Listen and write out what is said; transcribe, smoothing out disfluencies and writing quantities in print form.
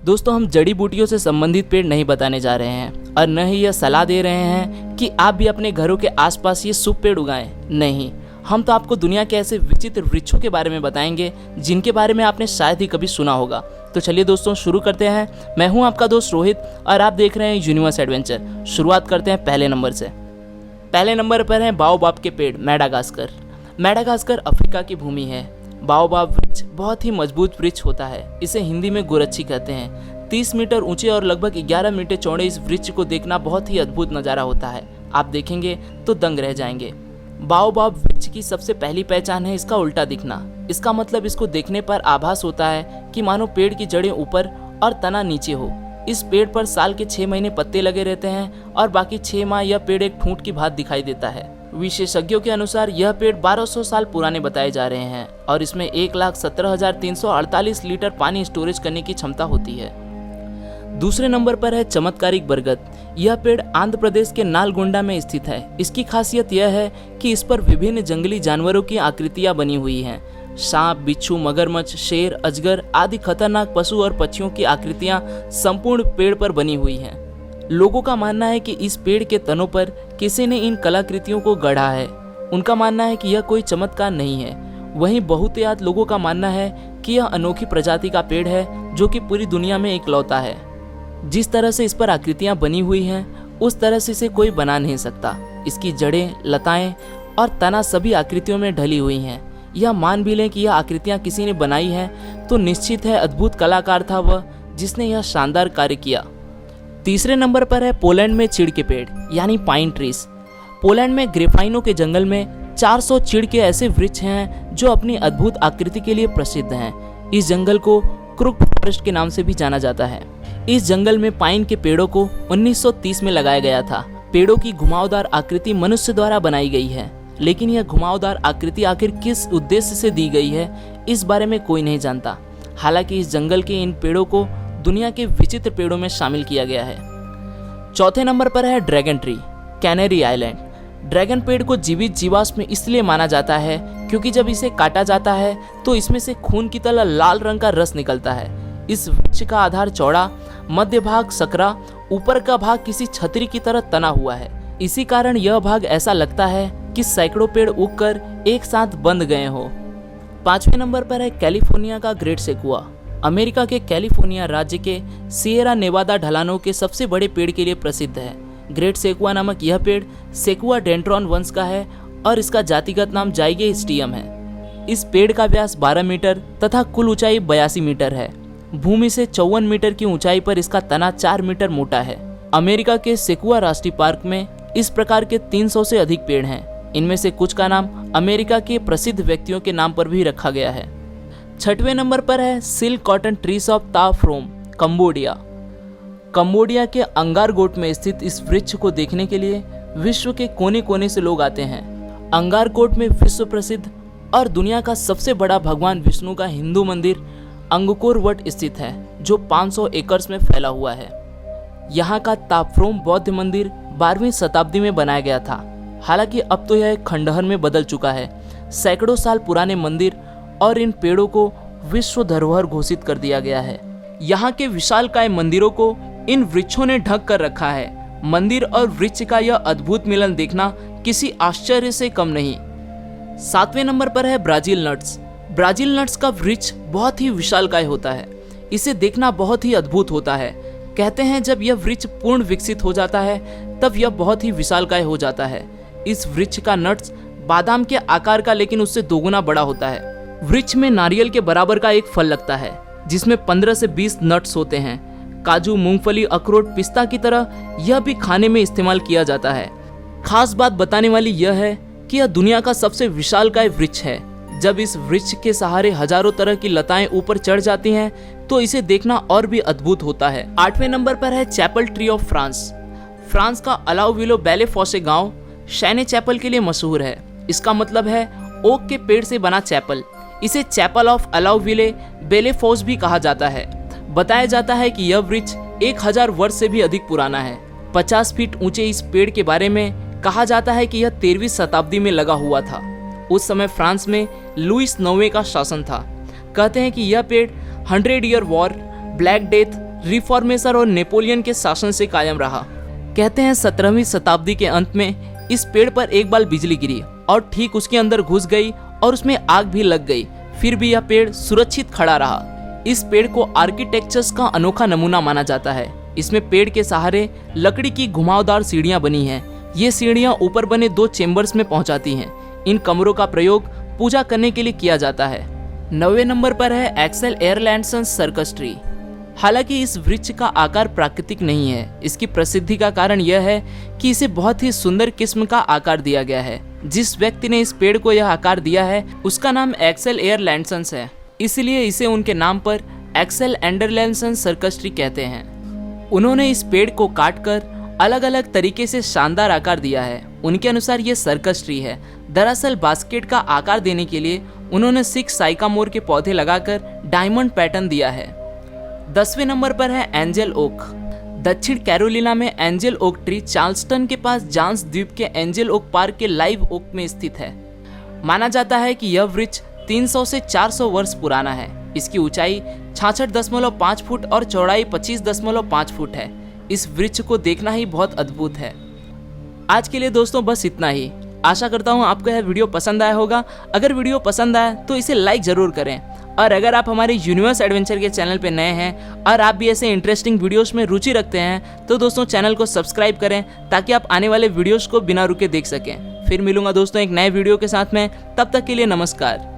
दोस्तों, हम जड़ी बूटियों से संबंधित पेड़ नहीं बताने जा रहे हैं और न ही यह सलाह दे रहे हैं कि आप भी अपने घरों के आसपास ये शुभ पेड़ उगाएं। नहीं, हम तो आपको दुनिया के ऐसे विचित्र वृक्षों के बारे में बताएंगे जिनके बारे में आपने शायद ही कभी सुना होगा। तो चलिए दोस्तों, शुरू करते हैं। मैं हूं आपका दोस्त रोहित और आप देख रहे हैं यूनिवर्स एडवेंचर। शुरुआत करते हैं पहले नंबर से। पहले नंबर पर है बाओबाब के पेड़, मैडागास्कर। मैडागास्कर अफ्रीका की भूमि है। बाओबाब वृक्ष बहुत ही मजबूत वृक्ष होता है। इसे हिंदी में गुरच्छी कहते हैं। 30 मीटर ऊंचे और लगभग 11 मीटर चौड़े इस वृक्ष को देखना बहुत ही अद्भुत नज़ारा होता है। आप देखेंगे तो दंग रह जाएंगे। बाओबाब वृक्ष की सबसे पहली पहचान है इसका उल्टा दिखना। इसका मतलब इसको देखने पर आभास होता है कि मानो पेड़ की जड़ें ऊपर और तना नीचे हो। इस पेड़ पर साल के 6 महीने पत्ते लगे रहते हैं और बाकी 6 माह यह पेड़ एक ठूंठ की भांत दिखाई देता है। विशेषज्ञों के अनुसार यह पेड़ 1200 साल पुराने बताए जा रहे हैं और इसमें 1,17,348 लीटर पानी स्टोरेज करने की क्षमता होती है। दूसरे नंबर पर है चमत्कारिक बरगद। यह पेड़ आंध्र प्रदेश के नालगोंडा में स्थित है। इसकी खासियत यह है कि इस पर विभिन्न जंगली जानवरों की आकृतियां बनी हुई हैं। सांप, बिच्छू, मगरमच्छ, शेर, अजगर आदि खतरनाक पशु और पक्षियों की आकृतियां संपूर्ण पेड़ पर बनी हुई हैं। लोगों का मानना है कि इस पेड़ के तनों पर किसी ने इन कलाकृतियों को गढ़ा है। उनका मानना है कि यह कोई चमत्कार नहीं है। वहीं बहुतायत लोगों का मानना है कि यह अनोखी प्रजाति का पेड़ है जो कि पूरी दुनिया में इकलौता है। जिस तरह से इस पर आकृतियां बनी हुई हैं उस तरह से इसे कोई बना नहीं सकता। इसकी जड़ें, लताएं और तना सभी आकृतियों में ढली हुई हैं। यह मान भी लें कि यह आकृतियां किसी ने बनाई हैं तो निश्चित है अद्भुत कलाकार था वह जिसने यह शानदार कार्य किया। तीसरे नंबर पर है पोलैंड में चीड़ के पेड़ यानी पाइन ट्रीज। पोलैंड में ग्रेफाइनो के जंगल में 400 चीड़ के ऐसे वृक्ष हैं जो अपनी अद्भुत आकृति के लिए प्रसिद्ध हैं। इस जंगल को क्रुक फॉरेस्ट के नाम से भी जाना जाता है। इस जंगल में पाइन के पेड़ों को 1930 में लगाया गया था। पेड़ों की घुमावदार आकृति मनुष्य द्वारा बनाई गई है, लेकिन यह घुमावदार आकृति आखिर किस उद्देश्य से दी गई है इस बारे में कोई नहीं जानता। हालांकि इस जंगल के इन पेड़ों को दुनिया के विचित्र पेड़ों में शामिल किया गया है। चौथे नंबर पर है dragon tree, canary island. Dragon पेड़ को जीवित जीवाश्म इसलिए माना जाता है क्योंकि जब इसे काटा जाता है तो इसमें से खून की तरह लाल रंग का रस निकलता है। इस वृक्ष का आधार चौड़ा, मध्य भाग सकरा, ऊपर का भाग किसी छतरी की तरह तना हुआ है। इसी कारण यह भाग ऐसा लगता है कि सैकड़ों पेड़ उगकर एक साथ बंध गए हो। पांचवें नंबर पर है कैलिफोर्निया का ग्रेट सेकुआ। अमेरिका के कैलिफोर्निया राज्य के सिएरा नेवादा ढलानों के सबसे बड़े पेड़ के लिए प्रसिद्ध है। ग्रेट सेकुआ नामक यह पेड़ सेकुआ डेंड्रॉन वंश का है और इसका जातिगत नाम जाइगेस्टियम है। इस पेड़ का व्यास 12 मीटर तथा कुल ऊंचाई 82 मीटर है। भूमि से 54 मीटर की ऊंचाई पर इसका तना 4 मीटर मोटा है। अमेरिका के सेकुआ राष्ट्रीय पार्क में इस प्रकार के 300 से अधिक पेड़ हैं। इनमें से कुछ का नाम अमेरिका के प्रसिद्ध व्यक्तियों के नाम पर भी रखा गया है। छठवें नंबर पर है सिल्क कॉटन ट्रीज ऑफ ता फ्रोम, कंबोडिया। कंबोडिया के अंगारकोट में स्थित इस वृक्ष को देखने के लिए विश्व के कोने कोने से लोग आते हैं। अंगारकोट में विश्व प्रसिद्ध और दुनिया का सबसे बड़ा भगवान विष्णु का हिंदू मंदिर अंगकोर वट स्थित है जो 500 एकड़ में फैला हुआ है। यहाँ का ताफ्रोम बौद्ध मंदिर 12वीं शताब्दी में बनाया गया था। हालांकि अब तो यह एक खंडहर में बदल चुका है। सैकड़ों साल पुराने मंदिर और इन पेड़ों को विश्व धरोहर घोषित कर दिया गया है। यहाँ के विशालकाय मंदिरों को इन वृक्षों ने ढक कर रखा है। मंदिर और वृक्ष का यह अद्भुत मिलन देखना किसी आश्चर्य से कम नहीं। 7वें नंबर पर है ब्राजील नट्स। ब्राजील नट्स का वृक्ष बहुत ही विशालकाय होता है। इसे देखना बहुत ही अद्भुत होता है। कहते हैं जब यह वृक्ष पूर्ण विकसित हो जाता है तब यह बहुत ही विशालकाय हो जाता है। इस वृक्ष का नट्स बादाम के आकार का लेकिन उससे दोगुना बड़ा होता है। वृक्ष में नारियल के बराबर का एक फल लगता है जिसमें 15 से 20 नट्स होते हैं। काजू, मूंगफली, अखरोट, पिस्ता की तरह यह भी खाने में इस्तेमाल किया जाता है। खास बात बताने वाली यह है कि यह दुनिया का सबसे विशालकाय वृक्ष है। जब इस वृक्ष के सहारे हजारों तरह की लताएं ऊपर चढ़ जाती हैं तो इसे देखना और भी अद्भुत होता है। 8वें नंबर पर है Chapel tree of France. France का अलाउविलो बेले फॉसे गांव शैने चैपल के लिए मशहूर है। इसका मतलब है ओक के पेड़ से बना चैपल। इसे चैपल ऑफ अलाउविले बेले फॉस भी कहा जाता है। बताया जाता है कि यह वृक्ष 1000 वर्ष से भी अधिक पुराना है। 50 फीट ऊंचे इस पेड़ के बारे में कहा जाता है कि यह 13वीं शताब्दी में लगा हुआ था। उस समय फ्रांस में लुईस 9वें का शासन था। कहते हैं कि यह पेड़ 100 year war, black death, reformation और नेपोलियन के शासन से कायम रहा। कहते हैं 17वीं शताब्दी के अंत में इस पेड़ पर एक बार बिजली गिरी और ठीक उसके अंदर घुस गई और उसमें आग भी लग गई, फिर भी यह पेड़ सुरक्षित खड़ा रहा। इस पेड़ को आर्किटेक्चर्स का अनोखा नमूना माना जाता है। इसमें पेड़ के सहारे लकड़ी की घुमावदार सीढ़ियां बनी हैं। ये सीढ़ियां ऊपर बने 2 चेम्बर्स में पहुंचाती हैं। इन कमरों का प्रयोग पूजा करने के लिए किया जाता है। 9वें नंबर पर है एक्सेल एयरलैंडसन सर्कस ट्री। हालांकि इस वृक्ष का आकार प्राकृतिक नहीं है। इसकी प्रसिद्धि का कारण यह है कि इसे बहुत ही सुंदर किस्म का आकार दिया गया है। जिस व्यक्ति ने इस पेड़ को यह आकार दिया है उसका नाम एक्सेल एयरलैंडसन है, इसलिए इसे उनके नाम पर एक्सेल एंडरलैंडसन सर्कस ट्री कहते हैं। उन्होंने इस पेड़ को काटकर अलग अलग तरीके से शानदार आकार दिया है। उनके अनुसार ये सर्कस ट्री है। दरअसल बास्केट का आकार देने के लिए उन्होंने 6 साइकामोर के पौधे लगाकर डायमंड पैटर्न दिया है। 10वें नंबर पर है एंजल ओक। दक्षिण कैरोलिना में एंजल ओक ट्री चार्ल्सटन के पास जांस द्वीप के एंजल ओक पार्क के लाइव ओक में स्थित है। माना जाता है कि यह वृक्ष 300 से 400 वर्ष पुराना है। इसकी ऊंचाई 66.5 फुट और चौड़ाई 25.5 फुट है। इस वृक्ष को देखना ही बहुत अद्भुत है। आज के लिए दोस्तों बस इतना ही। आशा करता हूँ आपको यह वीडियो पसंद आया होगा। अगर वीडियो पसंद आया तो इसे लाइक जरूर करें, और अगर आप हमारे यूनिवर्स एडवेंचर के चैनल पे नए हैं और आप भी ऐसे इंटरेस्टिंग वीडियोस में रुचि रखते हैं तो दोस्तों चैनल को सब्सक्राइब करें ताकि आप आने वाले वीडियोस को बिना रुके देख सकें। फिर मिलूंगा दोस्तों एक नए वीडियो के साथ में, तब तक के लिए नमस्कार।